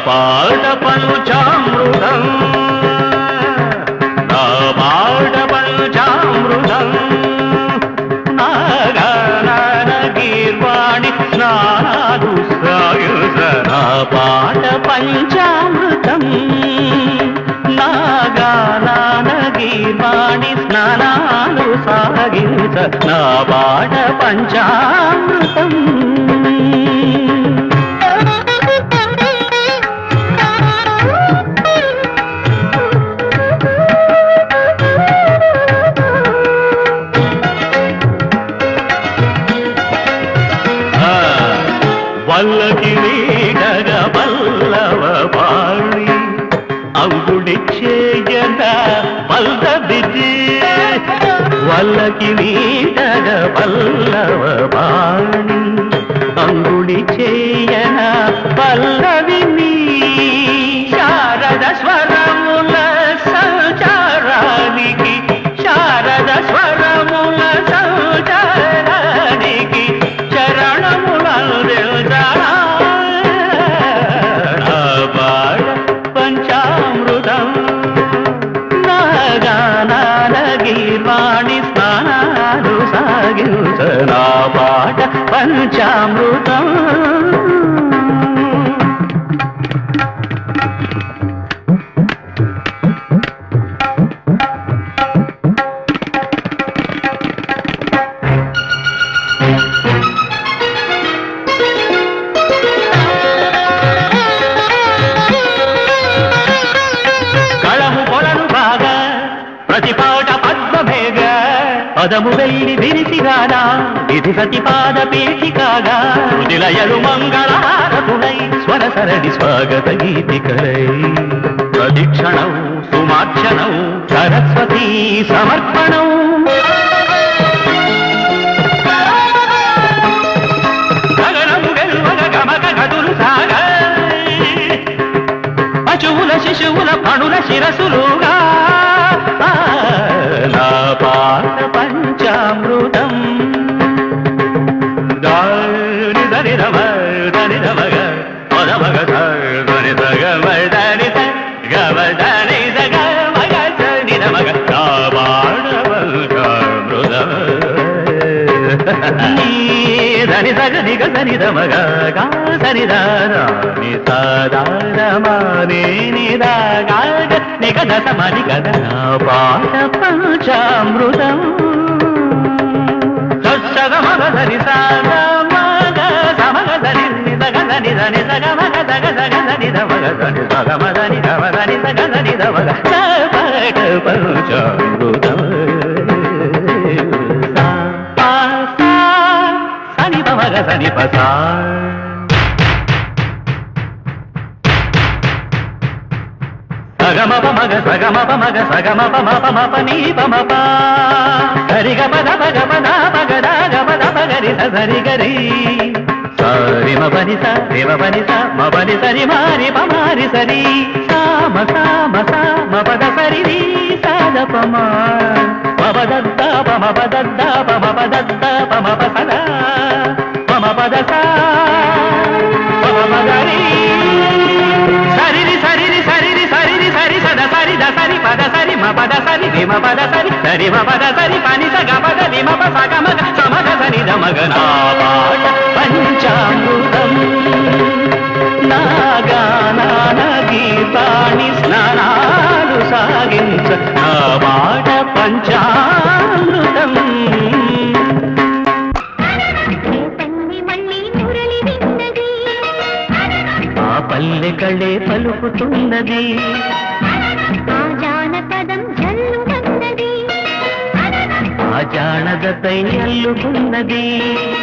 పాట పంచామృతం నా పాట పంచామృతం నాగాన గీర్వాణి స్నానాలు సాయుధ నా పాట పంచామృతం నాగాన గీర్వాణి స్నానాలు సాగించ నా పాట పంచామృతం వల్లకి నీడగ పల్లవ పాడి అంగుడి చేయన పల్లవిజి వల్లకి నీడగ పల్లవ పాడి అంగుడి చేయన పల్లవిని శారద స్వరముల సంచారానికి శారద స్వరముల సంచారానికి పంచామృతం నాగాన గీర్వాణి స్నానాలు సాగించ నా పాట పంచామృతం ప్రతిపాట పద్మమేఘ పదము వెళ్ళి విరిసిగానా విధి సతిపాద పీఠికాగా హృదిలయలు మంగళహారతులై స్వర సరణి స్వాగత గీతికలై ప్రదిక్షణం సుమార్చనం సరస్వతీ సమర్పణం గగనము గెలువగ గమక గదులు సాగ పశువుల శిశువుల పణుల శిరసులుగా నా పాట పంచామృతం దాని దని రమ దని రమగ పదమగ దని సగ దని గమ దని సగ మగ దని రమగ నా పాట పంచామృతం దని సగ నిగ దని రమగ గా సని దాని సదారమాని నిదా నిగద సమని గద నా పాట పంచామృతం సగమగదని సగమగ సమగదని నిదగదని దని సగమగ దగదని దమగదని సగమదని దమదని సగదని దమగ నా పాట పంచామృతం సని పమగ సని పసా సగమ పమగ సగమ పమగ సగమ పమ పమ పని పమ పా సరిగ పద పగ పద పగద గమద పగరి సరి గరి సరి మ పని స దేవ పని స మ పని సరి మారి పమారి సరి సామ సామ సామ పద సరి ని సద పమ పదద్ద పమ పదద్ద పమ పదద్ద పమ పసద పమ పద సా పమ పదరి సరి సరి సరి సరి సరి సద సరి ద సరి పద సరి మ పద సరి రి మ పద సరి సరి మ పద సరి పని స గ పద రి మ ప స గ మ గ సమగ సని ద మగ నా పాట పంచామృతం నాగాన గీతాని స్నానాలు సాగించ నా పాట పంచామృతం ఆ పల్లె కళ్ళే పలుకుతున్నది ఆ జానపదం జల్లుమన్నది ఆ జానదతై అల్లుకున్నది